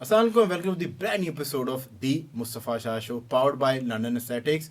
Assalamualaikum and welcome to the brand new episode of The Mustafa Shah Show powered by London Aesthetics.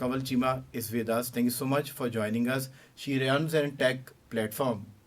Kaval Chima is with us. Thank you so much for joining us. She runs a tech platform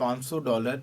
$500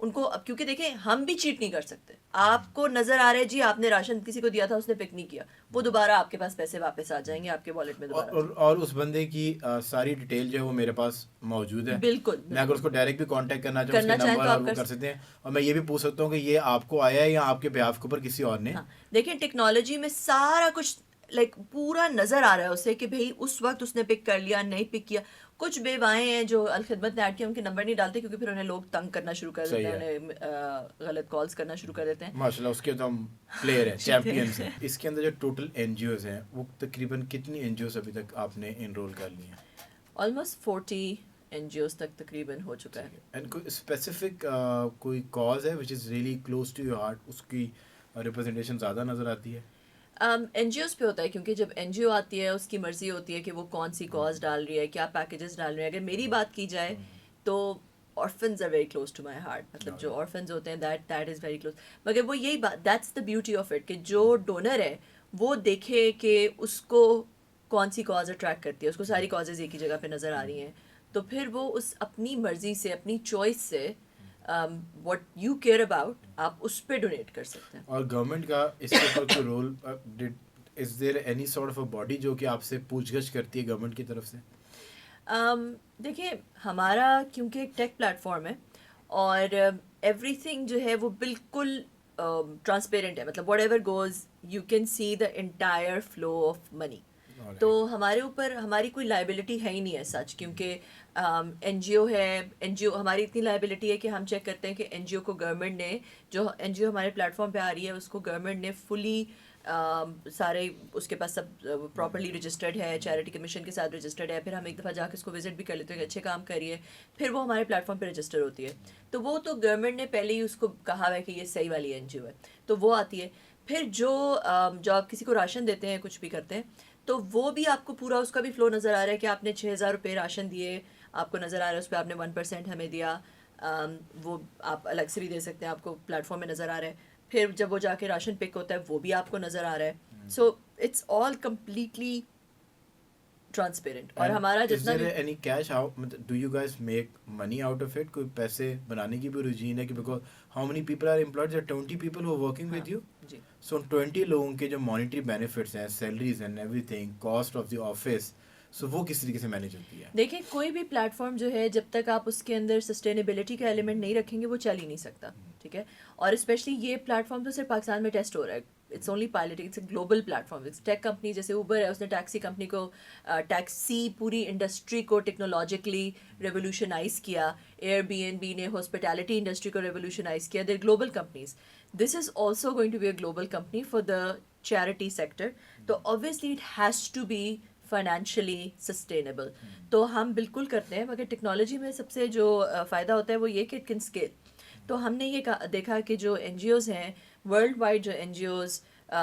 ان کو اب کیونکہ دیکھیں ہم بھی chat نہیں کر سکتے. آپ کو نظر آ رہا ہے جی آپ نے راشن کسی کو دیا تھا اس نے پک نہیں کیا, وہ دوبارہ آپ کے پاس پیسے واپس آ جائیں گے آپ کے والیٹ میں دوبارہ. اور اس بندے کی ساری ڈیٹیل جو ہے وہ میرے پاس موجود ہے. بالکل میں اگر اس کو ڈائریکٹ بھی کانٹیکٹ کرنا چاہوں اس کے نمبر اور وہ کر سکتے ہیں, اور میں یہ بھی پوچھ سکتا ہوں کہ یہ آپ کو آیا ہے یا آپ کے بیہاف کے اوپر کسی اور نے. دیکھیں ٹیکنالوجی میں سارا کچھ لائک پورا نظر آ رہا ہے اسے کہ بھئی اس وقت اس نے پک کر لیا نہیں پک کیا. کچھ بیوائیں ہیں جو الخدمت نے ایڈ کیا ان کے نمبر نہیں ڈالتے کیونکہ پھر انہیں لوگ تنگ کرنا شروع کر دیتے ہیں, انہیں غلط کالز کرنا شروع کر دیتے ہیں. ماشاء اللہ اس کے تو ہم پلیئر ہیں, چیمپئنس ہیں. اس کے اندر جو ٹوٹل این جی اوز ہیں وہ تقریباً کتنی این جی اوز ابھی تک آپ نے انرول کر لی ہیں؟ آلموسٹ 40 این جی اوز تک تقریباً ہو چکا ہے. اینڈ کوئی اسپیسیفک کوئی کاز ہے which is really close to your heart, اس کی ریپرزنٹیشن زیادہ نظر آتی ہے؟ این جی اوز پہ ہوتا ہے کیونکہ جب این جی او آتی ہے اس کی مرضی ہوتی ہے کہ وہ کون سی کاز ڈال رہی ہے, کیا پیکیجز ڈال رہے ہیں. اگر میری بات کی جائے تو orphans are very close to my heart, مطلب جو orphans ہوتے ہیں that is very close. مگر وہ یہی بات that's the beauty of it کہ جو ڈونر ہے وہ دیکھے کہ اس کو کون سی کاز اٹریکٹ کرتی ہے, اس کو ساری کازز ایک ہی جگہ پہ نظر آ رہی ہیں, تو پھر وہ اس اپنی مرضی سے اپنی چوائس سے what you care about آپ اس پہ ڈونیٹ کر سکتے ہیں. اور گورنمنٹ کا اس کے اوپر کوئی rule, is there any sort of a body جو کہ آپ سے پوچھ گچھ کرتی ہے گورنمنٹ کی طرف سے؟ دیکھیں ہمارا کیونکہ ایک ٹیک پلیٹ فارم ہے اور ایوری تھنگ جو ہے وہ بالکل ٹرانسپیرنٹ ہے, مطلب what ever goes you can see the entire flow of money. تو ہمارے اوپر ہماری کوئی لائبلٹی ہے ہی نہیں ہے سچ, کیونکہ این جی او ہے. این جی او ہماری اتنی لائبلٹی ہے کہ ہم چیک کرتے ہیں کہ این جی او کو گورنمنٹ نے, جو این جی او ہمارے پلیٹ فارم پہ آ رہی ہے اس کو گورنمنٹ نے فلی سارے اس کے پاس سب پراپرلی رجسٹرڈ ہے, چیریٹی کمیشن کے ساتھ رجسٹرڈ ہے. پھر ہم ایک دفعہ جا کے اس کو وزٹ بھی کر لیتے ہیں کہ اچھے کام کریے, پھر وہ ہمارے پلیٹ فارم پہ رجسٹر ہوتی ہے. تو وہ تو گورنمنٹ نے پہلے ہی اس کو کہا ہوا ہے کہ یہ صحیح والی این جی او ہے, تو وہ آتی ہے. پھر جو آپ کسی کو راشن دیتے ہیں کچھ بھی کرتے ہیں تو وہ بھی آپ کو پورا اس کا بھی فلو نظر آ رہا ہے کہ آپ نے 6,000 روپے راشن دیے, آپ کو نظر آ رہا ہے اس پہ آپ نے 1% ہمیں دیا, وہ آپ الگ سے بھی دے سکتے ہیں, آپ کو پلیٹ فارم میں نظر آ رہا ہے. پھر جب وہ جا کے راشن پک ہوتا ہے وہ بھی آپ کو نظر آ رہا ہے. So it's all completely transparent. اور ہمارا جتنا بھی any cash out, do you guys make money out of it, کوئی پیسے بنانے کی بھی رجین ہے کہ because how many people are employed, 20 people who working with you, سو 20 لوگوں کے جو مانیٹری بینیفٹس ہیں, salaries and every thing, cost of the office, سو وہ کس طریقے سے مینیج ہوتی ہے؟ دیکھیں کوئی بھی پلیٹ فارم جو ہے جب تک آپ اس کے اندر سسٹینیبلٹی کا ایلیمنٹ نہیں رکھیں گے وہ چل ہی نہیں سکتا, ٹھیک ہے. اور اسپیشلی یہ پلیٹ فارم تو صرف پاکستان میں ٹیسٹ ہو رہا ہے, it's only pilot, it's a global platform. Tech company جیسے اوبر ہے, اس نے ٹیکسی کمپنی کو, ٹیکسی پوری انڈسٹری کو ٹیکنالوجیکلی ریولیوشنائز کیا. ایئر بی این بی نے ہاسپٹیلٹی انڈسٹری کو ریولیوشنائز کیا. Their global companies. This is also going to be a global company for the charity sector. تو obviously it has to be financially sustainable. تو ہم بالکل کرتے ہیں, مگر ٹیکنالوجی میں سب سے جو فائدہ ہوتا ہے وہ یہ کہ اٹ کین اسکیل. تو ہم نے یہ دیکھا کہ جو این جی اوز ہیں ورلڈ وائڈ, جو این جی اوز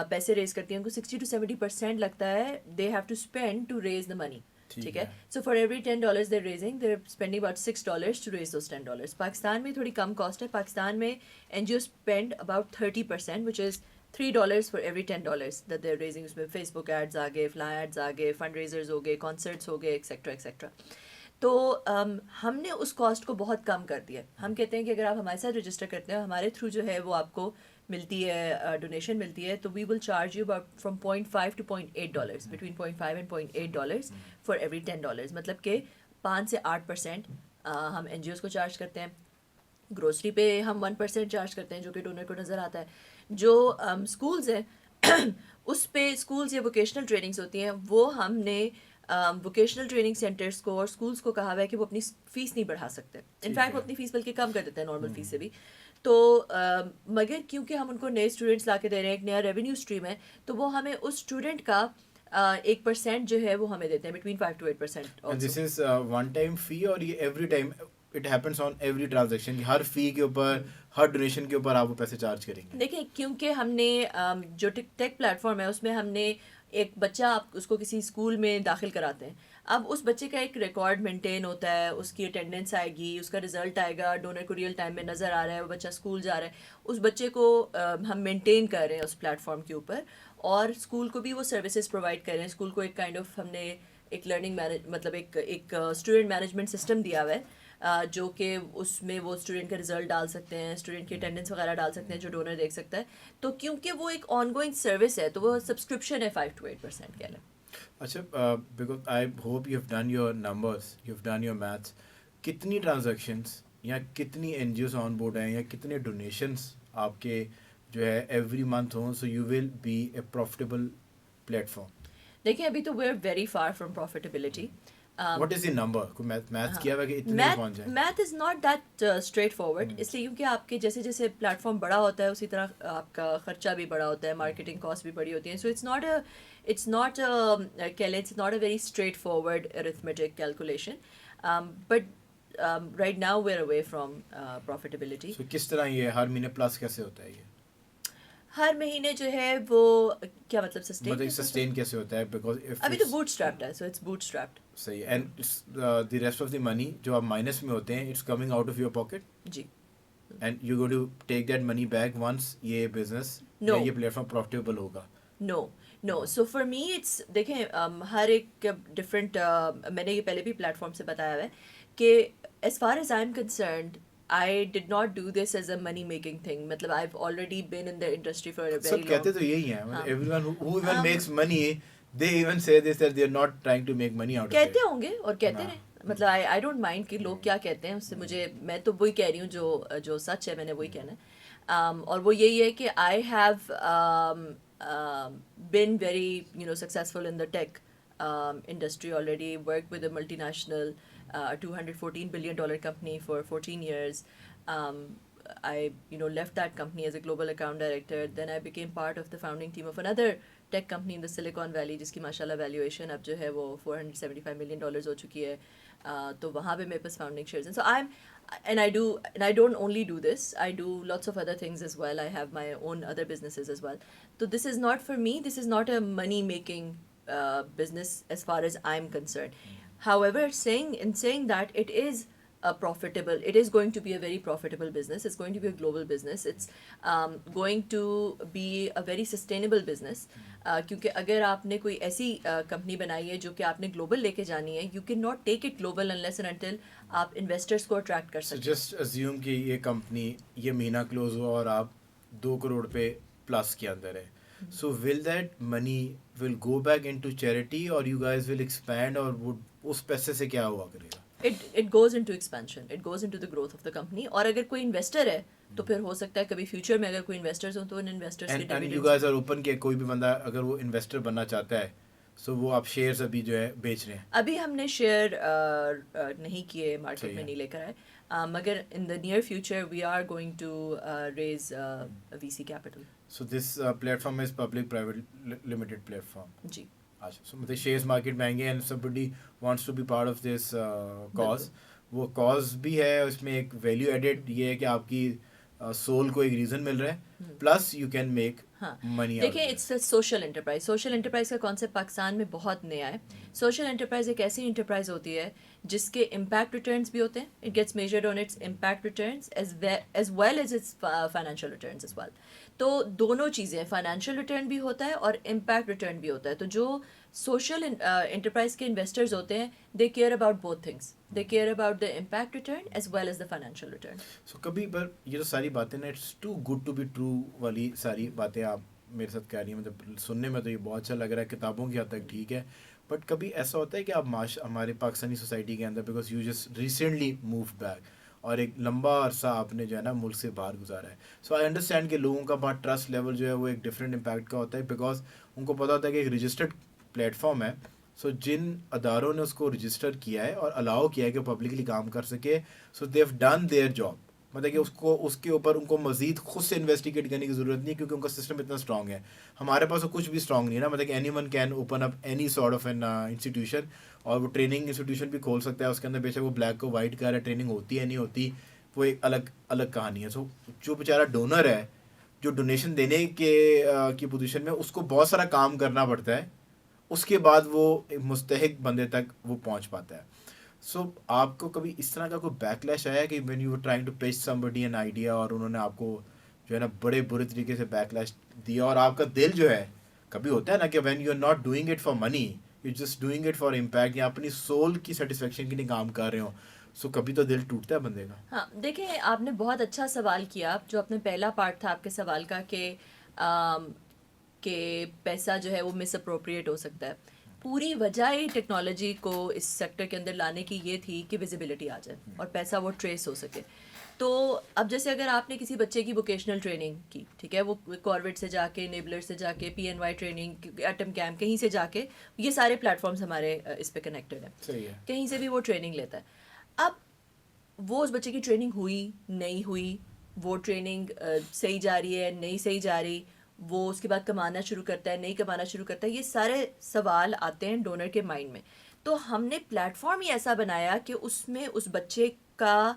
پیسے ریز کرتی ہیں ان کو 60 to 70% لگتا ہے they have to spend to raise the money, ٹھیک ہے. So for every $10 they're raising, they're spending about $6 to raise those $10. Pakistan میں تھوڑی کم کاسٹ ہے. پاکستان میں N G O spend about 30%, which is $3 for every $10 that they're raising. اس میں face بک AIDS آ گئے, fly AIDS آ گئے, فنڈ ریزرز ہو گئے, کانسرٹس ہو گئے, ایکسیکٹرا ایکسیکٹرا. تو ہم نے اس کاسٹ کو بہت کم کر دیا. ہم کہتے ہیں کہ اگر آپ ہمارے ساتھ رجسٹر کرتے ہیں, ہمارے تھرو جو ہے وہ آپ کو ملتی ہے, ڈونیشن ملتی ہے, تو we will charge you about from $0.5 to $0.8, between $0.5 and $0.8 for every $10. مطلب کہ 5 سے 8% ہم این جی اوز کو چارج کرتے ہیں. گروسری پہ ہم 1% چارج کرتے ہیں جو کہ ڈونر کو نظر آتا ہے. جو اسکولز ہیں اس پہ, اسکولز یا ووکیشنل ٹریننگس ہوتی ہیں, وہ ہم نے ووکیشنل ٹریننگ سینٹرس کو اور اسکولس کو کہا ہوا ہے کہ وہ اپنی فیس نہیں بڑھا سکتے. انفیکٹ وہ اپنی فیس بلکہ کم کر دیتے ہیں نارمل فیس سے بھی. تو مگر کیونکہ ہم ان کو نئے اسٹوڈنٹس لا کے دے رہے ہیں, ایک نیا ریونیو اسٹریم ہے, تو وہ ہمیں اس اسٹوڈنٹ کا 1% جو ہے وہ ہمیں دیتے ہیں, between 5 to 8%. And this is one time fee اور یہ every time it happens on every transaction, ہر فی کے اوپر, ہر ڈونیشن کے اوپر آپ وہ پیسے چارج کریں گے؟ دیکھیں کیونکہ ہم نے جو ٹیک پلیٹ فارم ہے اس میں ہم نے ایک بچہ, آپ اس کو کسی اسکول میں داخل کراتے ہیں, اب اس بچے کا ایک ریکارڈ مینٹین ہوتا ہے, اس کی اٹینڈنس آئے گی, اس کا رزلٹ آئے گا, ڈونر کو ریئل ٹائم میں نظر آ رہا ہے, وہ بچہ اسکول جا رہا ہے, اس بچے کو ہم مینٹین کر رہے ہیں اس پلیٹ فارم کے اوپر, اور اسکول کو بھی وہ سروسز پرووائڈ کر رہے ہیں. اسکول کو ایک کائنڈ آف ہم نے ایک لرننگ مطلب ایک اسٹوڈنٹ مینجمنٹ سسٹم دیا ہوا ہے جو کہ اس میں وہ اسٹوڈنٹ کا رزلٹ ڈال سکتے ہیں, اسٹوڈنٹ کی اٹینڈنس وغیرہ ڈال سکتے ہیں جو ڈونر دیکھ سکتا ہے. تو کیونکہ وہ ایک آن گوئنگ سروس ہے تو وہ سبسکرپشن ہے 5 to 8% کہہ لیں. اچھا, because I hope you have done your numbers, you have done your maths, کتنی ٹرانزیکشنس یا کتنی N G Os on board ہیں یا کتنے ڈونیشنس آپ کے جو ہے ایوری منتھ ہوں, so you will be a profitable platform? دیکھیں ابھی تو we are very far from profitability. What is the number? کوئی میتھس کیا ہوا کہ اتنے پہنچ جائیں؟ Math is not that straightforward, اس لیے کیونکہ آپ کے جیسے جیسے پلیٹ فارم بڑا ہوتا ہے اسی طرح آپ کا خرچہ بھی بڑا ہوتا ہے, مارکیٹنگ کاسٹ بھی بڑی ہوتی ہیں. سو اٹس ناٹ کہہ لیں it's not a very straightforward arithmetic calculation, but right now we are away from profitability. So کس طرح یہ ہر مہینے پلس کیسے ہوتا ہے؟ یہ ہر مہینے جو ہے وہ کیا مطلب سسٹین کیسے ہوتا ہے؟ بیکاز ابھی تو بوٹ اسٹریپڈ ہے, سو اٹس بوٹ اسٹریپڈ. صحیح. And the rest of the money جو آپ مائنس میں ہوتے ہیں, it's coming out of your pocket, جی. And you go to take that money back once یہ بزنس یہ پلیٹ فارم پروفیٹیبل ہوگا. No so for me it's, دیکھیں ہر ایک ڈفرینٹ, میں نے یہ پہلے بھی پلیٹ فارم سے بتایا ہوا ہے کہ as far as I am concerned I did not do this as a money making thing. مطلب I've already been in the industry for a very long. سب کہتے تو یہی ہیں, everyone who even makes money they even say this that they are not trying to make money out of it. کہتے ہوں گے اور کہتے رہیں, مطلب I don't mind کہ لوگ کیا کہتے ہیں اس سے مجھے, میں تو وہی کہہ رہی ہوں جو سچ ہے, میں نے وہی کہنا ہے. اور وہ یہی ہے کہ I have been very successful in the tech industry already, worked with a multinational $214 billion company for 14 years. I left that company as a global account director. Then I became part of the founding team of another tech company in the Silicon Valley جس کی ماشاءاللہ valuation اب جو ہے وہ $475 million ہو چکی ہے. تو وہاں پہ میرے پاس فاؤنڈنگ شیئرز ہیں. So I don't only do this, I do lots of other things as well. I have my own other businesses as well. So this is not for me, this is not a money making business as far as I'm concerned. However, saying that it is it is going to be a very profitable business. It's going to be a global business. It's going to be a very sustainable business. کیونکہ اگر آپ نے کوئی ایسی company بنائی ہے جو کہ آپ نے گلوبل لے کے جانی ہے, you cannot take it global unless and until آپ انویسٹرس کو اٹریکٹ کر سکیں. جسٹ ازیوم کہ یہ کمپنی یہ مہینہ کلوز ہوا اور آپ 2 crore پہ پلس کے اندر ہے. So will that money will go back into charity or you guys will expand, اور وہ اس پیسے سے کیا ہوا کرے گا؟ It goes into expansion, it goes into the growth of the company. اور اگر کوئی انویسٹر ہے تو پھر ہو سکتا ہے کبھی فیوچر میں اگر کوئی انویسٹرز ہوں تو ان انویسٹرز کے and you guys are open کہ کوئی بھی بندہ اگر وہ انویسٹر بننا چاہتا ہے سو وہ آپ شیئرز ابھی جو ہے بیچ رہے ہیں؟ ابھی ہم نے شیئر نہیں کیے, مارکیٹ میں نہیں لے کر آئے, مگر in the near future we are going to raise VC سی کیپٹل. So this platform is public private limited platform. جی. اچھا, سو مطلب شیئرز مارکیٹ میں آئیں گے and somebody wants to be part of this cause. وہ کاز بھی ہے, اس میں ایک ویلیو ایڈیڈ یہ ہے کہ آپ کی سول کو ایک ریزن مل رہا ہے, plus you can make money. دیکھیں it's a social enterprise. Social enterprise کا کانسیپٹ پاکستان میں بہت نیا ہے. سوشل انٹرپرائز ایک ایسی انٹرپرائز ہوتی ہے جس کے امپیکٹ ریٹرنس بھی ہوتے ہیں. It gets measured on its impact returns as well as its financial returns as well. تو دونوں چیزیں, فائنینشیل ریٹرن بھی ہوتا ہے اور امپیکٹ ریٹرن بھی ہوتا ہے. تو جو سوشل انٹرپرائز کے انویسٹرز ہوتے ہیں they care about both things. They care about the impact return as well as the financial return. So کبھی پر یہ تو ساری باتیں نا it's too good to be true والی ساری باتیں آپ میرے ساتھ کہہ رہی ہیں, مطلب سننے میں تو یہ بہت اچھا لگ رہا ہے, کتابوں کی حد تک ٹھیک ہے, بٹ کبھی ایسا ہوتا ہے کہ آپ ہمارے پاکستانی سوسائٹی کے اندر because you just recently move back اور ایک لمبا عرصہ آپ نے جو ہے نا ملک سے باہر گزارا ہے. سو آئی انڈرسٹینڈ کہ لوگوں کا بہت ٹرسٹ لیول جو ہے وہ ایک ڈفرینٹ امپیکٹ کا ہوتا ہے بیکاز ان کو پتہ ہوتا ہے کہ ایک رجسٹرڈ پلیٹ فارم ہے. سو جن اداروں نے اس کو رجسٹر کیا ہے اور الاؤ کیا ہے کہ پبلکلی کام کر سکے, so they have done their job. مطلب کہ اس کے اوپر ان کو مزید خود سے انویسٹیگیٹ کرنے کی ضرورت نہیں کیونکہ ان کا سسٹم اتنا اسٹرانگ ہے. ہمارے پاس تو کچھ بھی اسٹرانگ نہیں ہے نا, مطلب کہ any one can open up any sort of an institution, اور وہ ٹریننگ انسٹیٹیوشن بھی کھول سکتا ہے. اس کے اندر بے شک وہ بلیک کو وائٹ کر ہے, ٹریننگ ہوتی ہے نہیں ہوتی وہ ایک الگ کہانی ہے. سو جو بیچارہ ڈونر ہے جو ڈونیشن دینے کی پوزیشن میں, اس کو بہت سارا کام کرنا پڑتا ہے, اس کے بعد وہ مستحق بندے تک وہ پہنچ پاتا ہے. سو آپ کو کبھی اس طرح کا کوئی بیک لیش آیا کہ when you trying to pitch somebody an idea اور انہوں نے آپ کو جو ہے نا بڑے برے طریقے سے بیک لیش دیا, اور آپ کا دل جو ہے کبھی ہوتا ہے نا کہ when you are not doing it for money, you just doing it for impact, یا اپنی سول کی سیٹسفیکشن کے لیے کام کر رہے ہوں, سو کبھی تو دل ٹوٹتا ہے بندے کا. ہاں دیکھیں آپ نے بہت اچھا سوال کیا جو اپنے پہلا پارٹ تھا آپ کے سوال کا کہ پیسہ جو ہے وہ مس اپروپریٹ ہو سکتا ہے. پوری وجہ ہی ٹیکنالوجی کو اس سیکٹر کے اندر لانے کی یہ تھی کہ ویزیبلٹی آ جائے اور پیسہ وہ ٹریس ہو سکے. تو اب جیسے اگر آپ نے کسی بچے کی ووکیشنل ٹریننگ کی, ٹھیک ہے, وہ کارویٹ سے جا کے, نیبلر سے جا کے, P N Y training, Atom camp, کہیں سے جا کے, یہ سارے پلیٹ فارمز ہمارے اس پہ کنیکٹڈ ہیں, کہیں سے بھی وہ ٹریننگ لیتا ہے. اب وہ اس بچے کی ٹریننگ ہوئی نہیں ہوئی, وہ ٹریننگ صحیح جا رہی ہے نہیں صحیح جا رہی, وہ اس کے بعد کمانا شروع کرتا ہے نہیں کمانا شروع کرتا ہے, یہ سارے سوال آتے ہیں ڈونر کے مائنڈ میں. تو ہم نے پلیٹ فارم ہی ایسا بنایا کہ اس میں اس بچے کا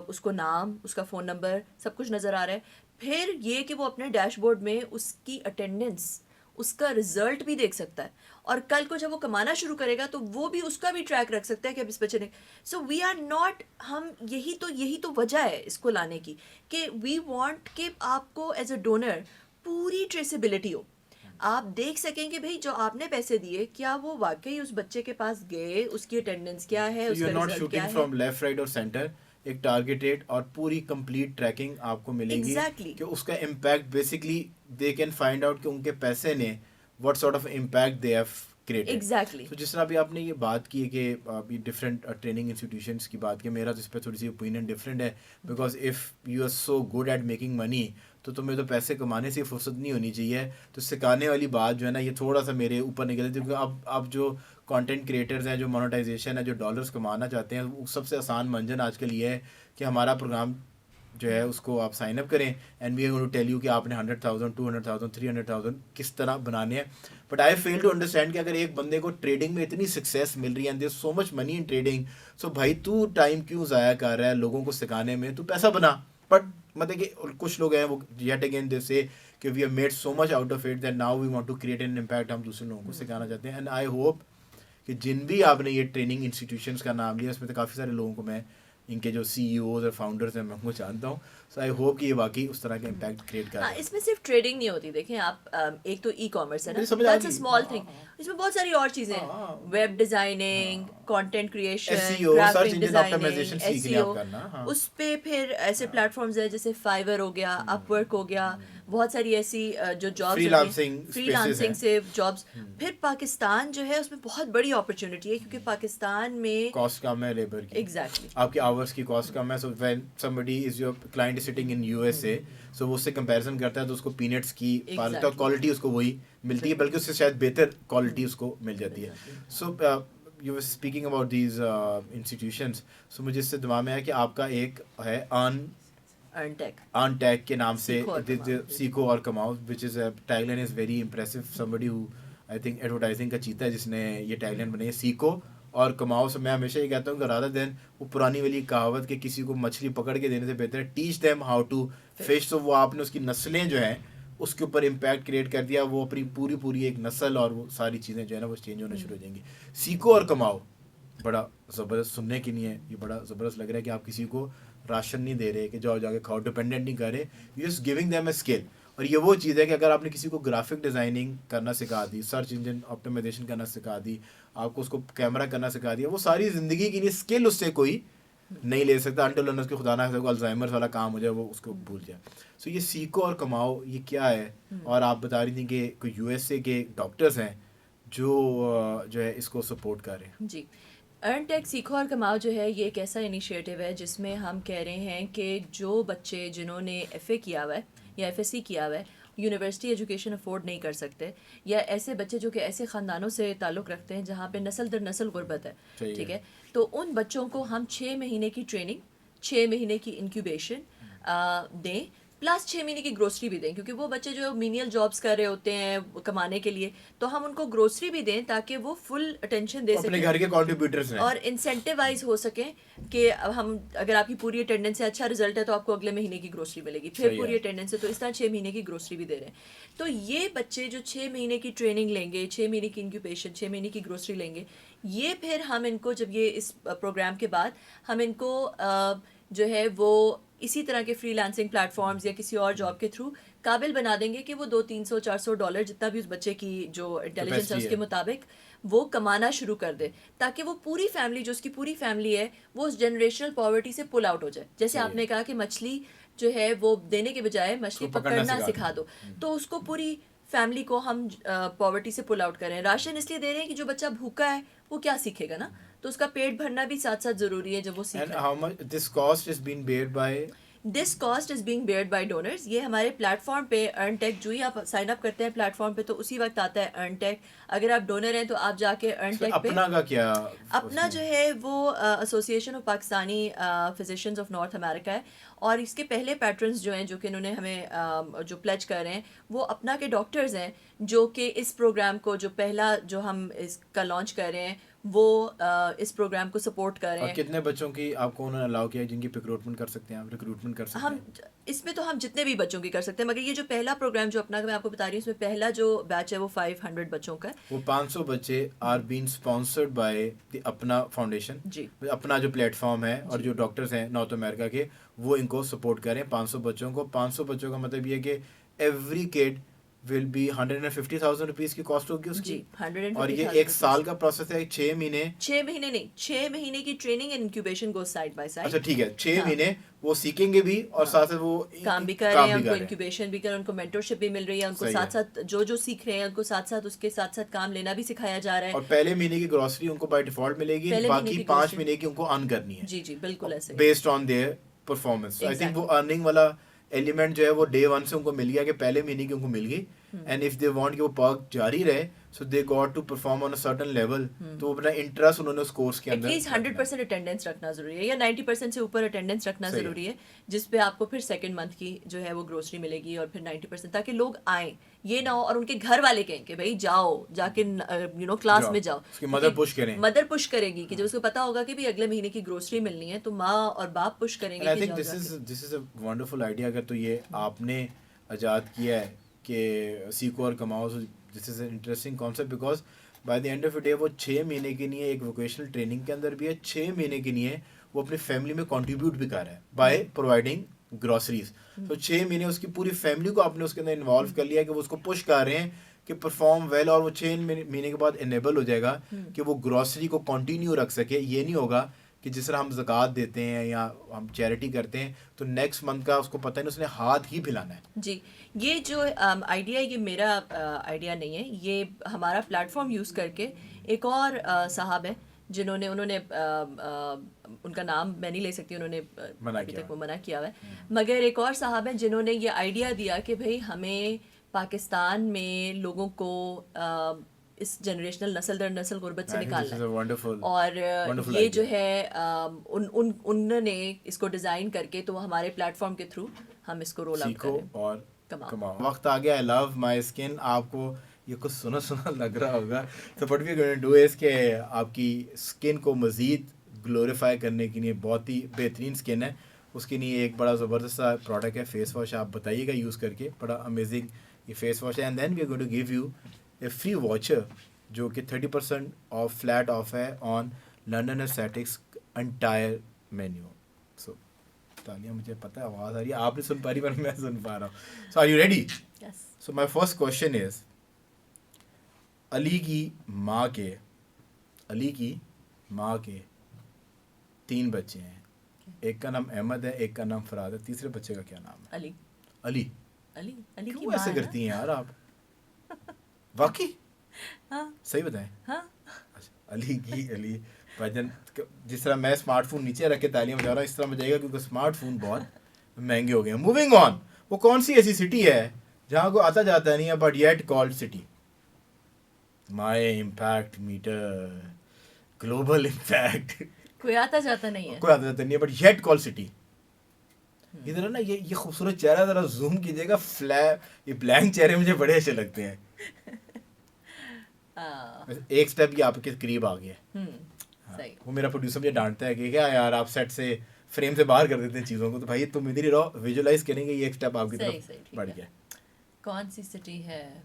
اس کو نام, اس کا فون نمبر, سب کچھ نظر آ رہا ہے. پھر یہ کہ وہ اپنے ڈیش بورڈ میں اس کی اٹینڈنس, اس کا رزلٹ بھی دیکھ سکتا ہے, اور کل کو جب وہ کمانا شروع کرے گا تو وہ بھی اس کا بھی ٹریک رکھ سکتا ہے کہ اب اس بچے نے. سو وی آر ناٹ, ہم یہی تو وجہ ہے اس کو لانے کی کہ وی وانٹ کہ آپ کو ایز اے ڈونر پوری ٹریسیبلٹی ہو, آپ دیکھ سکیں کہ بھئی جو آپ نے پیسے دیے کیا وہ واقعی اس بچے کے پاس گئے, اس کی اٹینڈنس کیا ہے, اس کا رزلٹ کیا ہے. فرام لیفٹ رائٹ اور سینٹر, ایک ٹارگیٹیڈ اور پوری کمپلیٹ ٹریکنگ آپ کو ملے گی کہ اس کا impact basically they can find out کہ ان کے پیسے نے what sort of impact they have created. Exactly. تو جس طرح ابھی آپ نے یہ بات کی ہے کہ یہ ڈفرینٹ ٹریننگ انسٹیٹیوشنس کی بات کی, میرا تو اس پہ تھوڑی سی اوپینین ڈفرینٹ ہے, because if you are so good at making money تو تمہیں تو پیسے کمانے سے فرصت نہیں ہونی چاہیے. تو سکھانے والی بات جو ہے نا یہ تھوڑا سا میرے اوپر نکل ہے, کیونکہ اب جو کانٹینٹ کریٹرز ہیں, جو مونیٹائزیشن ہے, جو ڈالرز کمانا چاہتے ہیں, وہ سب سے آسان منجن آج کل یہ ہے کہ ہمارا پروگرام جو ہے اس کو آپ سائن اپ کریں and we are going to tell you کہ آپ نے 100,000 200,000 300,000 کس طرح بنانے ہیں. But I fail to understand کہ اگر ایک بندے کو ٹریڈنگ میں اتنی سکسیس مل رہی ہے, دیر سو مچ منی ان ٹریڈنگ, سو بھائی تو ٹائم کیوں ضائع کر رہا ہے لوگوں کو سکھانے میں, تو پیسہ بنا. بٹ مطلب کہ کچھ لوگ ہیں وہ یٹ اگین دے سے کہ we have made so much out of it that now we want to create an impact, ہم دوسرے لوگوں کو سکھانا چاہتے ہیں. اینڈ آئی ہوپ کہ جن بھی آپ نے یہ ٹریننگ انسٹیٹیوشنس کا نام لیا اس میں تو کافی سارے لوگوں کو میں ان کے جو سی ای اوز اور فاؤنڈرز ہیں میں ان کو جانتا ہوں. سو آئی ہوپ کہ یہ واقعی اس طرح کا امپیکٹ کریٹ کر رہا ہے. اس میں صرف ٹریڈنگ نہیں ہوتی, دیکھیں آپ ایک تو ای کامرس ہے نا, دیٹس اے اسمال تھنگ, اس میں بہت ساری اور چیزیں ہیں, web designing, content creation, graphic designing, S E O, اس پہ پھر ایسے پلیٹ فارمز ہیں جیسے فائور ہو گیا, اپ ورک ہو گیا, بہت ساری ایسی جو جابس فری لانسنگ سے جابس. پھر پاکستان جو ہے اس میں بہت بڑی اپرچونٹی ہے کیونکہ پاکستان میں کاسٹ کم ہے لیبر کی, ایگزیکٹلی آپ کے آورس کی کاسٹ کم ہے. So when somebody is your client is sitting in USA, سو وہ اس سے کمپیریزن کرتا ہے تو اس کو پینٹس کی کوالٹی اس کو وہی ملتی ہے, بلکہ اس سے شاید بہتر کوالٹی اس کو مل جاتی ہے. So you were speaking about these institutions, سو مجھے اس سے دماغ میں ہے کہ آپ کا ایک ہے ارن ٹیک کے نام سے سیکھو اور کماؤ, which is tag line is very impressive. somebody who I think advertising کا چیتا ہے جس نے یہ ٹیگ لائن بنائی ہے, سیکھو اور کماؤ. سے میں ہمیشہ یہ کہتا ہوں کہ رادر دین وہ پرانی والی کہاوت کہ کسی کو مچھلی پکڑ کے دینے سے بہتر ہے teach them how to fish. تو وہ آپ نے اس کی نسلیں جو ہیں اس کے اوپر امپیکٹ کریٹ کر دیا, وہ اپنی پوری ایک نسل اور وہ ساری چیزیں جو ہے نا وہ چینج ہونا شروع ہو جائیں گی. سیکھو اور کماؤ بڑا زبردست سننے کے لیے, یہ بڑا زبردست لگ رہا ہے کہ آپ کسی کو راشن نہیں دے رہے کہ جاؤ جا کے کھاؤ, ڈپینڈنٹ نہیں کر رہے, you just giving them a skill. اور یہ وہ چیز ہے کہ اگر آپ نے کسی کو گرافک ڈیزائننگ کرنا سکھا دی, سرچ انجن آپٹیمائزیشن کرنا سکھا دی, آپ کو اس کو کیمرہ کرنا سکھا دیا, وہ ساری زندگی کے لیے اسکل اس سے کوئی نہیں لے سکتا انٹل انلس کے خدا نہ خدا کو الزائمرس والا کام ہو جائے وہ اس کو بھول جائے. سو یہ سیکھو اور کماؤ یہ کیا ہے؟ اور آپ بتا رہی تھیں کہ کوئی یو ایس اے کے ڈاکٹرز ہیں جو ہے اس کو سپورٹ کر رہے ہیں. جی, ارن ٹیک سیکھو اور کماؤ جو ہے یہ ایک ایسا انیشیٹو ہے جس میں ہم کہہ رہے ہیں کہ جو بچے جنہوں نے ایف اے کیا ہوا ہے یا ایف ایس سی کیا ہوا ہے, یونیورسٹی ایجوکیشن افورڈ نہیں کر سکتے, یا ایسے بچے جو کہ ایسے خاندانوں سے تعلق رکھتے ہیں جہاں پہ نسل در نسل غربت ہے, ٹھیک ہے, تو ان بچوں کو ہم 6 مہینے کی ٹریننگ, 6 مہینے کی انکیوبیشن دیں, پلس 6 مہینے کی گروسری بھی دیں, کیونکہ وہ بچے جو مینیل جابس کر رہے ہوتے ہیں کمانے کے لیے, تو ہم ان کو گروسری بھی دیں تاکہ وہ فل اٹینشن دے سکیں, اپنے گھر کے کنٹریبیوٹرز ہیں, اور انسینٹیوائز ہو سکیں کہ ہم اگر آپ کی پوری اٹینڈنس ہے, اچھا رزلٹ ہے, تو آپ کو اگلے مہینے کی گروسری ملے گی, پھر پوری اٹینڈنس ہے تو اس طرح 6 مہینے کی گروسری بھی دے رہے ہیں. تو یہ بچے جو 6 مہینے کی ٹریننگ لیں گے, 6 مہینے کی انکیوبیشن, 6 مہینے کی گروسری لیں گے, یہ پھر ہم ان کو جب یہ اس پروگرام کے بعد ہم ان کو جو ہے وہ اسی طرح کے فری لانسنگ پلیٹ فارمز یا کسی اور جاب کے تھرو قابل بنا دیں گے کہ وہ $200-300-400 جتنا بھی اس بچے کی جو انٹیلیجنس ہے اس کے مطابق وہ کمانا شروع کر دے, تاکہ وہ پوری فیملی جو اس کی پوری فیملی ہے وہ اس جنریشنل پاورٹی سے پل آؤٹ ہو جائے. جیسے آپ نے کہا کہ مچھلی جو ہے وہ دینے کے بجائے مچھلی پکڑنا سکھا دو, تو اس کو پوری فیملی کو ہم پاورٹی سے پل آؤٹ کریں. راشن اس لیے دے رہے ہیں کہ جو بچہ بھوکا ہے وہ کیا سیکھے گا نا, تو اس کا پیٹ بھرنا بھی ساتھ ساتھ ضروری ہے جب وہ سیکھے. دس cost is being beard by donors. یہ ہمارے پلیٹ فارم پہ ارن ٹیک جو ہی آپ سائن اپ کرتے ہیں پلیٹ فارم پہ تو اسی وقت آتا ہے ارن ٹیک. اگر آپ ڈونر ہیں تو آپ جا کے ارن ٹیک پہ اپنا جو ہے وہ association of Pakistani physicians of North America ہے, اور اس کے پہلے پیٹرنز جو ہیں جو کہ انہوں نے ہمیں جو پلیج کر رہے ہیں وہ اپنا کے ڈاکٹرز ہیں جو کہ اس پروگرام کو جو پہلا جو ہم اس کا لانچ کر رہے ہیں وہ اس پروگرام کو سپورٹ کر رہے ہیں. اور کتنے بچوں کی آپ کو انہوں نے الاؤ کیا ہے جن کی ریکروٹمنٹ کر سکتے ہیں آپ؟ ریکروٹمنٹ کر سکتے ہیں ہم اس میں تو ہم جتنے بھی بچوں کی کر سکتے ہیں, مگر یہ جو پہلا پروگرام جو اپنا میں آپ کو بتا رہی ہوں اس میں پہلا جو بیچ ہے وہ 500 بچوں کا ہے. وہ 500 بچے are been sponsored by the Apna foundation. جی اپنا جو پلیٹ فارم ہے اور جو ڈاکٹرز ہیں نارتھ امریکہ کے وہ ان کو سپورٹ کریں 500 بچوں کو. 500 بچوں کا مطلب یہ کہ every kid will be 150,000 rupees کی کاسٹ ہوگی اس کی, اور یہ 1 سال کا پروسیس ہے. 6 مہینے نہیں 6 مہینے کی training and incubation go side by side. اچھا ٹھیک ہے, 6 مہینے وہ سیکھیں گے بھی اور ساتھ ساتھ وہ کام بھی کر رہے ہیں, ان کو انکیوبیشن بھی کر رہے ہیں, ان کو مینٹرشپ بھی مل رہی ہے, ان کو ساتھ ساتھ جو سیکھ رہے ہیں ان کو ساتھ ساتھ اس کے ساتھ ساتھ کام لینا بھی سکھایا جا رہا ہے. اور پہلے مہینے کی گروسری ان کو بائی ڈیفالٹ ملے گی, باقی 5 مہینے کی ان کو ارن کرنی ہے. جی جی بالکل ایسے based on their performance. I think وہ ارننگ والا ایلیمنٹ جو ہے وہ ڈے 1 سے ان کو مل گیا کہ پہلے مہینے کی ان کو مل گئی. اینڈ اف دے وانٹ کہ وہ پرک جاری رہے so they got to perform on a certain level. تو اپنا انٹرسٹ انہوں نے اس کورس کے اندر ایٹ لیسٹ 100% اٹینڈنس رکھنا ضروری ہے, یا 90% سے اوپر اٹینڈنس رکھنا ضروری ہے, جس پہ آپ کو پھر سیکنڈ منتھ کی جو ہے وہ گروسری ملے گی, اور پھر 90%, تاکہ لوگ آئیں. یہ نہ ہو اور ان کے گھر والے کہیں کہ بھائی جاؤ جا کے کلاس میں جاؤ. مدر پش کرے گی کہ جب اس کو پتا ہوگا کہ اگلے مہینے کی گروسری ملنی ہے تو ماں اور باپ پش کریں گے. I think this is a wonderful idea. اگر تو یہ آپ نے ایجاد کیا ہے کہ سیکھو اور کماؤ, this is an interesting concept, because by the end of day وہ 6 مہینے کے لیے ایک ووکیشنل ٹریننگ کے اندر بھی ہے, 6 مہینے کے لیے وہ اپنی فیملی میں کنٹریبیوٹ بھی کر رہا ہے بائی پرووائڈنگ گروسریز. تو 6 مہینے اس کی پوری فیملی کو آپ نے اس کے اندر انوالو کر لیا کہ وہ اس کو پش کر رہے ہیں کہ پرفارم ویل, اور وہ 6 مہینے کے بعد انیبل ہو جائے گا کہ وہ گروسری کو کنٹینیو رکھ سکے. یہ نہیں ہوگا کہ جس طرح ہم زکوٰۃ دیتے ہیں یا ہم چیریٹی کرتے ہیں تو نیکسٹ منتھ کا اس کو پتہ نہیں اس نے ہاتھ ہی پھیلانا ہے. جی یہ جو آئیڈیا یہ میرا آئیڈیا نہیں ہے, یہ ہمارا پلیٹ فارم یوز کر کے ایک اور صاحب ہیں جنہوں نے انہوں نے ان کا نام میں نہیں لے سکتی, انہوں نے ابھی تک وہ منع کیا ہوا ہے, مگر ایک اور صاحب ہیں جنہوں نے یہ آئیڈیا دیا کہ بھائی ہمیں پاکستان میں لوگوں کو اس جنریشنل نسل در نسل غربت سے نکالنا ہے, اور یہ جو ہے انہوں نے اس کو ڈیزائن کر کے تو ہمارے پلیٹ فارم کے تھرو ہم اس کو رول آؤٹ کریں اور کماؤ. وقت آ گیا. آئی لو مائی اسکن. آپ کو یہ کچھ سنا سنا لگ رہا ہوگا, تو what we going to do is کہ آپ کی اسکن کو مزید گلوریفائی کرنے کے لیے بہت ہی بہترین اسکن ہے, اس کے لیے ایک بڑا زبردست سا پروڈکٹ ہے فیس واش. آپ بتائیے گا یوز کر کے, بڑا امیزنگ یہ فیس واش ہے. And then we are going to give you a free voucher جو کہ 30% آف فلیٹ آف ہے on London aesthetics entire menu. So تالیاں, مجھے پتہ ہے آواز آ رہی ہے, آپ نہیں سن پا رہی پر میں سن پا رہا ہوں. So are you ready? So my first question is, Ali کی ماں کے 3 بچے ہیں, ایک کا نام احمد ہے, ایک کا نام فراد ہے, تیسرے بچے کا کیا نام ہے؟ علی. کیوں ایسے کرتی ہیں یار آپ؟ واقعی صحیح بتائیں. علی بھجن, جس طرح میں اسمارٹ فون نیچے رکھ کے تعلیم جا رہا ہوں اس طرح بجائے گا, کیونکہ اسمارٹ فون بہت مہنگے ہو گئے ہیں. Moving on. وہ کون سی ایسی سٹی ہے جہاں کو آتا جاتا نہیں ہے but it called city? My impact matter, global impact. کوئی آتا جاتا نہیں ہے بٹ یٹ کال سٹی. ادھر ہے نا یہ خوبصورت چہرہ ذرا زوم کیجیے گا. یہ بلینک چہرے مجھے بڑے اچھے لگتے ہیں. ایک سٹیپ یہ آپ کے قریب آ گیا. وہ میرا پروڈیوسر مجھے ڈانٹتا ہے کہ کیا یار آپ سیٹ سے فریم سے باہر کر دیتے ہیں چیزوں کو, تو بھائی تم ادھر ہی رہو, ویژولائز کریں گے یہ ایک سٹیپ آپ کی طرف بڑھ گیا. کون سی سٹی ہے؟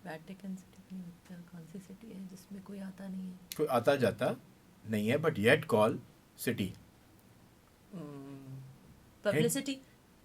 Vatican city. کون سی سٹی ہے جس میں کوئی آتا نہیں ہے؟ کوئی آتا جاتا نہیں ہے but yet call city.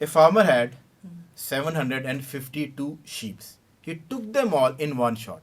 A farmer had 752 sheep. He took them all in one shot.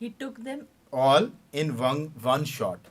He took them all in one shot.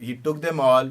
He took them all,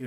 He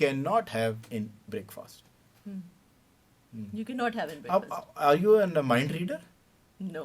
cannot have in breakfast. You cannot have in breakfast. Are you a mind reader? No.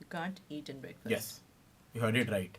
You can't eat in breakfast. Yes, you heard it right.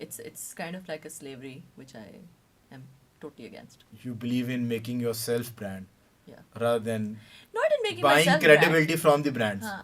it's kind of like a slavery which I am totally against. You believe in making yourself brand. Yeah. rather than Not in making buying myself credibility from the brands.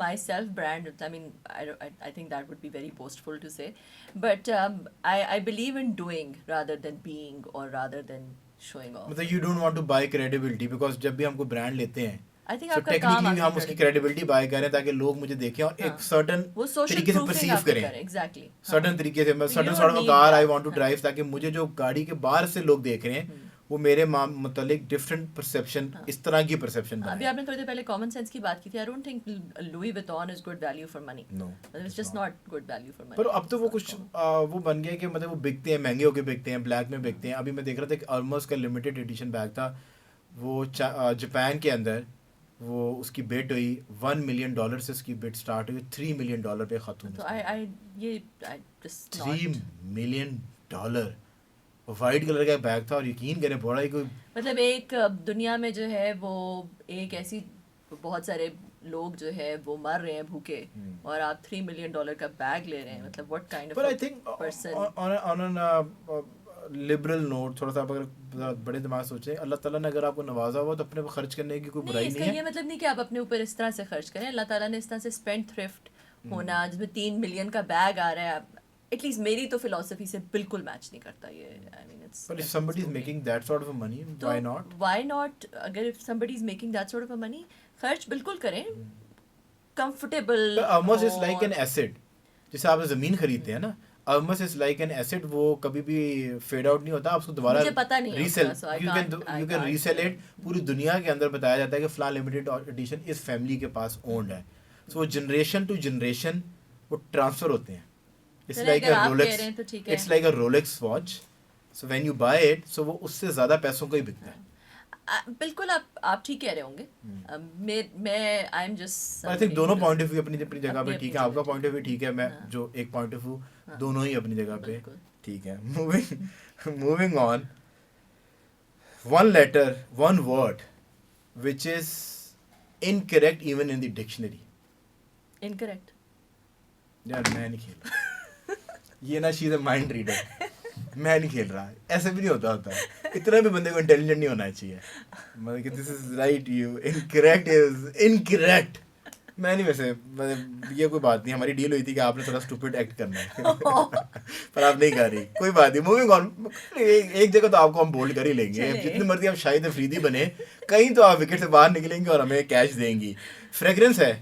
my self brand, I mean I think that would be very boastful to say, but I believe in doing rather than being or rather than showing off. مطلب you don't want to buy credibility because جب بھی ہم کو brand لیتے ہیں I think so آپ کا کام technically ہم اس کی credibility buy کریں تاکہ لوگ مجھے دیکھیں اور ایک certain وہ social طریقے سے proofing perceive آپ کریں. exactly. certain طریقے سے certain you sort of a need car I that. want to drive تاکہ مجھے جو گاڑی کے باہر سے لوگ دیکھ رہے ہیں وہ میرے متعلق ڈفرینٹ پرسیپشن اس طرح کی پرسیپشن ابھی آپ نے تھوڑی دیر پہلے کامن سینس کی بات کی تھی. I don't think Louis Vuitton is good value for money. No, It's just not good value for money. پر اب تو وہ کچھ وہ بن گیا کہ مطلب وہ بکتے ہیں مہنگے ہو کے بکتے ہیں بلیک میں بکتے ہیں. ابھی میں دیکھ رہا تھا کہ آلموسٹ کا لمیٹیڈ ایڈیشن بیگ تھا وہ جاپان کے اندر وہ اس کی بٹ ہوئی $1 million سے اس کی بٹ اسٹارٹ ہوئی $3 million پہ ختم. تو یہ $3 million وائٹ کلر کا بیگ تھا اور یقین کریں بڑا ہی کوئی مطلب ایک دنیا میں جو ہے وہ ایک ایسی بہت سارے لوگ جو ہے وہ مر رہے ہیں بھوکے اور آپ $3 million کا بیگ لے رہے ہیں. مطلب what kind of a person. Liberal not تھوڑا سا اگر بڑے دماغ سوچیں اللہ تعالیٰ نے اگر آپ کو نوازا ہوا تو اپنے پر خرچ کرنے کی کوئی برائی نہیں ہے. یہ مطلب نہیں کہ آپ اپنے اوپر اس طرح سے خرچ کریں. اللہ تعالیٰ نے اس طرح سے اسپینڈ تھرفٹ ہونا جس میں $3 million کا بیگ آ رہا ہے ایٹ لیسٹ میری تو فلاسفی سے بالکل میچ نہیں کرتا یہ. But if somebody is making that sort of a money, why not? Why not? اگر if somebody is making that sort of a money خرچ بالکل کریں comfortable. Almost is like an asset. جیسے آپ زمین خریدتے ہیں نا almost is like an asset وہ کبھی بھی فیڈ آؤٹ نہیں ہوتا. آپ اس کو دوبارہ مجھے پتہ نہیں resale you can resell it. پوری دنیا کے اندر بتایا جاتا ہے کہ فلاں لمیٹیڈ ایڈیشن اس فیملی کے پاس اونڈ ہے. سو وہ جنریشن ٹو جنریشن وہ ٹرانسفر ہوتے ہیں. It's like a Rolex watch. So when you buy it, so وہ اس سے زیادہ پیسوں کا ہی بکتا ہے. بالکل آپ ٹھیک کہہ رہے ہوں گے. میں I am just I think دونوں پوائنٹ آف ویو اپنی اپنی جگہ پہ ٹھیک ہے. آپ کا پوائنٹ آف ویو ٹھیک ہے, میں جو ایک پوائنٹ آف ویو دونوں ہی اپنی جگہ پہ ٹھیک ہے. Moving on, one letter, one word which is incorrect even in the dictionary. Incorrect. یار میں نہیں کھیل رہا یہ نا شی از اے مائنڈ ریڈر. میں نہیں کھیل رہا, ایسے بھی نہیں ہوتا اتنا بھی بندے کو انٹیلیجنٹ نہیں ہونا چاہیے. مطلب کہ this is right, you incorrect is incorrect. میں نہیں ویسے مطلب یہ کوئی بات نہیں, ہماری ڈیل ہوئی تھی کہ آپ نے تھوڑا اسٹوپڈ ایکٹ کرنا ہے پر آپ نہیں کر رہی, کوئی بات نہیں. موونگ آن, ایک جگہ تو آپ کو ہم بولڈ کر ہی لیں گے. جتنی مرضی آپ شاہد افریدی بنے کہیں تو آپ وکٹ سے باہر نکلیں گے اور ہمیں کیچ دیں گی. فریگرنس ہے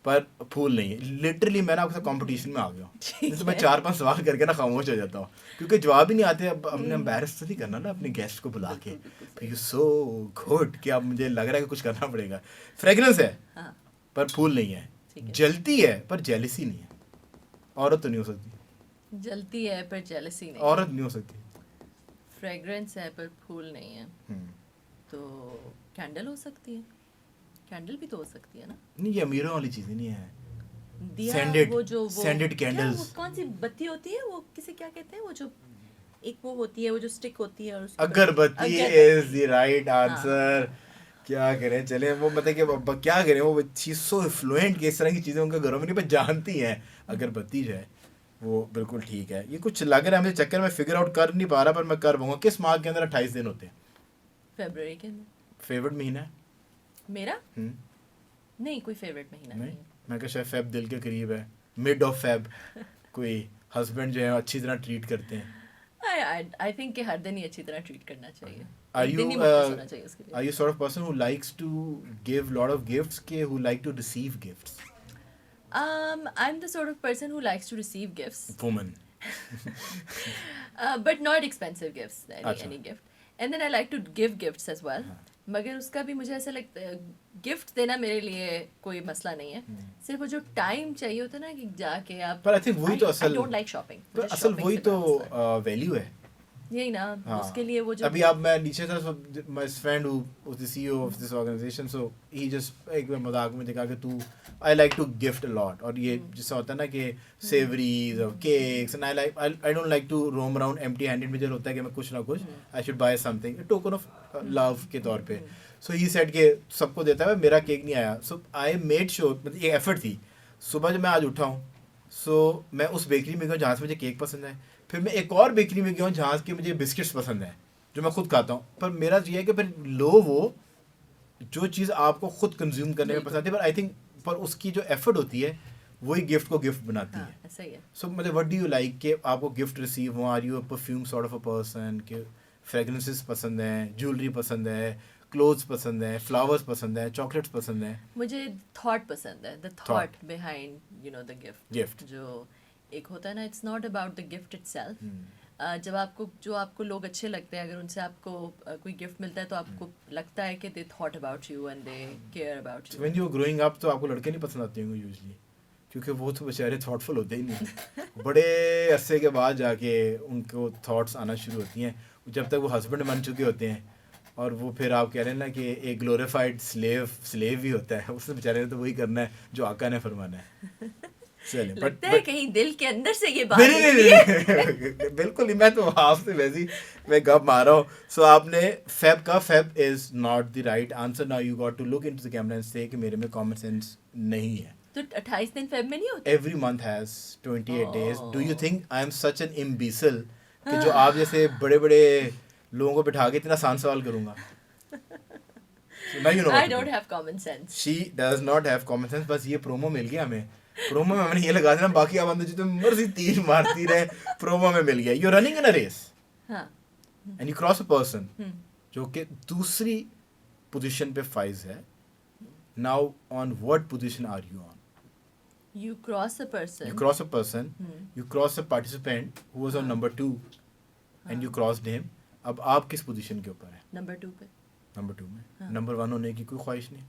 پر پھول نہیں ہے. لٹرلی میں نا آپ کے ساتھ کمپٹیشن میں آ گیا ہوں. جیسے میں 4-5 سوال کر کے نا خاموش ہو جاتا ہوں کیونکہ جواب ہی نہیں آتے. اب ہم نے امبیرس تو نہیں کرنا نا اپنے گیسٹ کو بلا کے یو سو گڈ کہ اب مجھے لگ رہا ہے کہ کچھ کرنا پڑے گا. فریگرنس ہے پر پھول نہیں ہے. جلتی ہے پر جیلسی نہیں ہے. عورت تو نہیں ہو سکتی. جلتی ہے پر جیلسی نہیں. عورت نہیں ہو سکتی. فریگرنس ہے پر پھول نہیں ہے تو کینڈل ہو سکتی ہے. کینڈل بھی تو ہو سکتی ہے نا. نہیں یہ امیروں والی چیزیں نہیں ہے. سینڈڈ کینڈلز, کون سی بتی ہوتی ہے وہ کسے کیا کہتے ہیں, وہ جو ایک وہ ہوتی ہے وہ جو اسٹک ہوتی ہے. اگربتی از دی رائٹ آنسر. کیا کریں, چلیں وہ مطلب کہ کیا کریں, وہ چیز سو فلوئنٹ کہ اس طرح کی چیزیں ان کے گھروں میں نہیں پر جانتی ہیں. اگربتی جو ہے وہ بالکل ٹھیک ہے. یہ کچھ لگ رہا ہے مجھے چکر میں فگر آؤٹ کر نہیں پا رہا پر میں کر پاؤں گا. کس ماہ کے اندر 28 دن ہوتے ہیں؟ فیبروری کے اندر. فیوریٹ مہینہ ہے میرا نہیں کوئی فیوریٹ مہینہ نہیں. میں کہ شاید فیب دل کے قریب ہے. مڈ آف فیب کوئی ہسبینڈ جو ہے اچھی طرح ٹریٹ کرتے ہیں. I think کہ ہر دن ہی اچھی طرح ٹریٹ کرنا چاہیے. Are you sort of person who likes to give lot of gifts کہ who like to receive gifts? I'm the sort of person who likes to receive gifts. Woman. But not expensive gifts, any gift. And then I like to give gifts as well. مگر اس کا بھی مجھے ایسا لگتا ہے gift دینا میرے لیے کوئی مسئلہ نہیں ہے. صرف وہ جو ٹائم چاہیے ہوتا ہے نا کہ جا کے آپ, پر آئی تھنک وہی تو اصل, ڈونٹ لائک شاپنگ, اصل وہی تو ویلیو ہے. یہی نا اس کے لیے وہ جو ابھی آپ میں نیچے تھا my friend who was the C E O of this organization, so he just ایک مذاق میں دکھا کہ تو I like to gift a lot. اور یہ جس طرح ہوتا ہے نا کہ سیوریز اور cakes, and I don't like to roam around empty handed. مجھے ہوتا ہے کہ میں کچھ نہ کچھ I should buy something token of love کے طور پہ. سو ہی سیٹ کہ سب کو دیتا ہے, میرا کیک نہیں آیا. سو آئی میڈ شیور, مطلب یہ ایفرٹ تھی. صبح جب میں آج اٹھا ہوں سو میں اس بیکری میں گیا جہاں سے مجھے کیک پسند ہے, پھر میں ایک اور بیکری میں گیا ہوں جہاں کے مجھے بسکٹس پسند ہیں, جو میں خود کھاتا ہوں. پر میرا یہ ہے کہ پھر لو وہ جو چیز آپ کو خود کنزیوم کرنے میں پسند ہے, پر آئی تھنک پر اس کی جو ایفرٹ ہوتی ہے وہی گفٹ کو گفٹ بناتی ہے. ایسا ہی ہے. سو مطلب وٹ ڈو یو لائک کہ آپ کو گفٹ ریسیو ہو, are you a perfume sort of a person کہ فریگرنسز پسند ہیں, جیولری پسند ہے, کلوتھس پسند ہیں, فلاورس پسند ہیں, چاکلیٹس پسند ہیں؟ مجھے تھاٹ پسند ہے, the thought behind you know the gift. جو ایک ہوتا ہے نا, it's not about the gift itself. جب آپ کو لوگ اچھے لگتے ہیں, اگر ان سے آپ کو کوئی گفٹ ملتا ہے تو آپ کو لگتا ہے کہ they thought about you and they care about you. When you growing up تو آپ کو لڑکے نہیں پسند آتے ہوں گے یوزلی, کیونکہ وہ تو بیچارے تھاٹ فل ہوتے ہی نہیں. بڑے عرصے کے بعد جا کے ان کو تھاٹس آنا شروع ہوتی ہیں, جب تک وہ ہسبینڈ بن چکے ہوتے ہیں. اور وہ پھر آپ کہہ رہے ہیں نا کہ ایک گلوریفائڈ سلیو ہی ہوتا ہے, اس نے بیچارے نے تو وہی کرنا ہے جو آقا نے فرمانا ہے. لگتا ہے کہیں دل کے اندر سے یہ بات نہیں, بالکل نہیں, میں تو آپ سے ویسے ہی میں گپ مار رہا ہوں. سو آپ نے فیب کا fab is not the right answer. Now you got to look into the camera and say کہ میرے میں کامن سینس نہیں ہے. تو 28 دن فیب میں نہیں ہوتا. Every month has 28 days. Do you think I am such an imbecile کہ جو آپ جیسے بڑے بڑے لوگوں کو بٹھا کے اتنا آسان سوال کروں گا؟ I don't have common sense. She does not have common sense. بس یہ پرومو مل گیا ہمیں. پرومو میں نے یہ لگا دینا, باقی آپ اندر جتنے مرضی تیر مارتی رہے, پرومو میں مل گیا. You running in a race and you cross a person جو کہ دوسری پوزیشن پہ فائز ہے. Now on what position are you on? You cross a person. You cross a person. You cross a participant who was on number 2 and you crossed him. اب آپ کس position کے اوپر ہیں؟ نمبر 2 پہ. نمبر 2 میں. نمبر 1 ہونے کی کوئی خواہش نہیں؟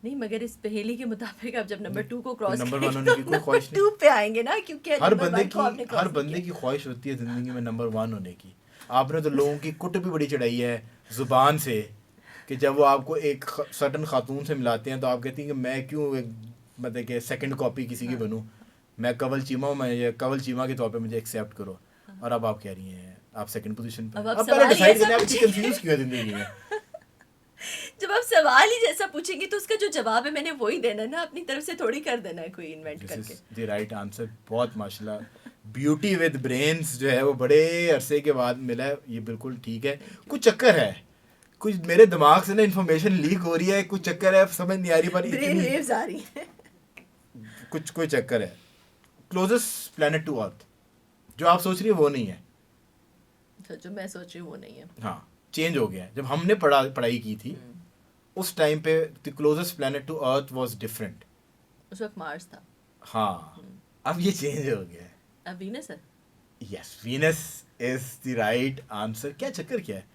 نہیں, مگر اس پہیلی کے مطابق آپ جب نمبر 2 کو کراس نمبر 1 ہونے کی کوئی خواہش نہیں. 2 پہ آئیں گے نا, کیونکہ ہر بندے کی خواہش ہوتی ہے زندگی میں نمبر 1 ہونے کی. آپ نے تو لوگوں کی کٹ بھی بڑی چڑھائی ہے زبان سے کہ جب وہ آپ کو ایک سرٹن خاتون سے ملاتے ہیں تو آپ کہتی ہیں کہ میں کیوں مطلب کہ سیکنڈ کاپی کسی کی بنوں, میں کنول چیما ہوں, میں کنول چیما کے طور پہ مجھے ایکسیپٹ کرو. اور اب آپ کہہ رہی ہیں آپ سیکنڈ پوزیشن پہ. اب پہلے ڈیسائیڈ کریں آپ کنفیوز کیوں ہے زندگی میں. جب آپ سوال ہی جیسا پوچھیں گے تو اس کا جو جواب ہے میں نے وہی دینا نا, اپنی طرف سے تھوڑی کر دینا ہے کوئی انوینٹ کر کے. دی رائٹ آنسر. بہت ماشاء اللہ, بیوٹی ود برینس جو ہے وہ بڑے عرصے کے بعد ملا ہے, یہ بالکل ٹھیک ہے. کچھ چکر ہے, کچھ میرے دماغ سے نا انفارمیشن لیک ہو رہی ہے, کچھ چکر ہے, سمجھ نہیں آ رہی, پر برین ویوز آ رہی ہیں, کچھ کوئی چکر ہے. کلوزسٹ پلانٹ ٹو ارتھ جو آپ سوچ رہی ہیں وہ نہیں ہے, جو میں سوچ رہی ہوں وہ نہیں ہے. ہاں, چینج ہو گیا ہے. جب ہم نے پڑھائی کی تھی اس ٹائم پہ the closest planet to earth was different. اس وقت مارس تھا. ہاں, اب یہ چینج ہو گیا ہے. اب وینس ہے. Yes, Venus is the right answer. کیا چکر کیا ہے,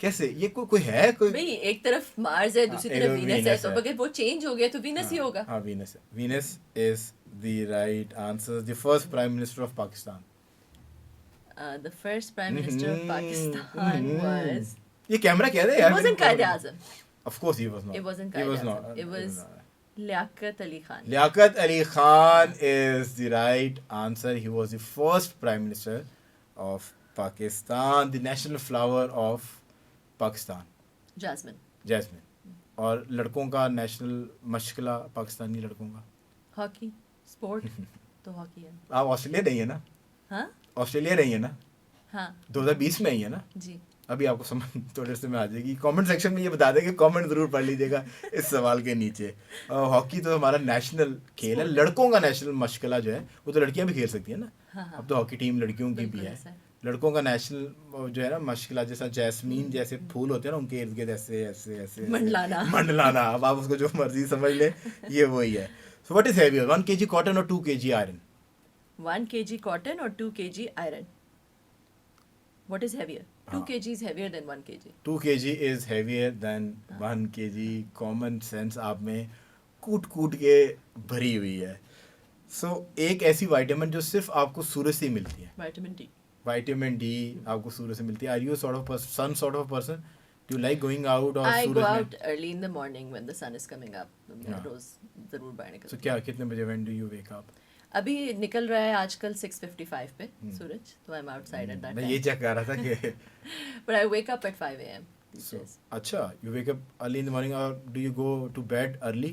کیسے یہ کوئی ہے کوئی بھئی ایک طرف مارس ہے دوسری طرف وینس ہے, تو اگر وہ چینج ہو گیا تو وینس ہی ہوگا. ہاں وینس ہے. Venus is the right answer. The first prime minister of Pakistan. The first prime minister of Pakistan was. یہ کیمرہ کہہ رہے ہیں It wasn't Qaid Azam. Of course he was not. It wasn't Qaid Azam. It was Liaquat Ali Khan. Liaquat Ali Khan is the right answer. He was the first prime minister of Pakistan. The national flower of Pakistan. Jasmine. Jasmine. اور لڑکوں کا national مشغلہ پاکستانی لڑکوں کا hockey. Sport تو hockey ہے. آپ Australia نہیں ہے نا؟ ہاں آسٹریلیا نہیں ہے نا؟ ہاں 2020 میں ہی ہے نا؟ جی. ابھی آپ کو سمجھ تھوڑے سے میں آ جائے گی. کامنٹ سیکشن میں یہ بتا دیں کہ کامنٹ ضرور پڑھ لیجیے گا اس سوال کے نیچے. ہاکی تو ہمارا نیشنل کھیل ہے, لڑکوں کا نیشنل مشغلہ جو ہے وہ تو لڑکیاں بھی کھیل سکتی ہیں نا. اب تو ہاکی ٹیم لڑکیوں کی بھی ہے. لڑکوں کا نیشنل جو ہے نا مشغلہ, جیسا جیسمین جیسے پھول ہوتے ہیں نا ان کے ارد گرد ایسے ایسے ایسے منڈلانا. اب آپ اس کو جو مرضی سمجھ لیں, یہ وہی ہے. So what is ہیویئر, 1 kg cotton اور 2 kg iron? 1 kg cotton or 2 kg iron? What is heavier? 2 kg is heavier than 1 kg. 2 kg is heavier than 1 kg. Common sense آپ میں کوٹ کوٹ کے بھری ہوئی ہے. سو ایک ایسی وائٹامن جو صرف آپ کو سورج سے ہی ملتی ہے. Vitamin D. وائٹامن ڈی آپ کو سورج سے ملتی ہے. Are you sort of sun sort of person? Do you like going out or I سورج go میں؟ out early in the morning when the sun is coming up. میں روز ضرور باہر So نکلتی کیا کتنے بجے when do you wake up? ابھی نکل رہا ہے آج کل 6:55 پہ سورج, تو I'm outside at that میں time. یہ چیک کر رہا تھا کہ But I wake up at 5 a.m. these days. اچھا, you wake up early in the morning or do you go to bed early?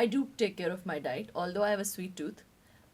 I do take care of my diet, although I have a sweet tooth,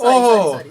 sorry.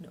No.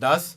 10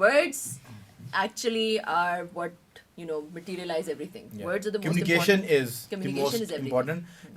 words actually are what materialize everything. Words are the most communication important. is the Communication most is everything. important.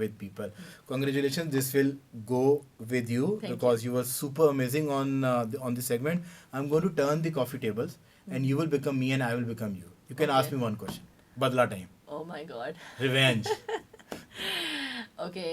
with people. Congratulations, this will go with you. Thank because you were super amazing on this segment. I'm going to turn the coffee tables and you will become me and I will become you. You can ask Okay. me one question. Badla time. Oh my god. Revenge. Okay,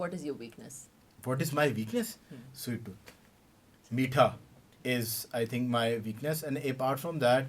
what is your weakness? What is my weakness? Sweet tooth. Meetha is I think my weakness, and apart from that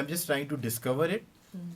I'm just trying to discover it.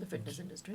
The fitness industry.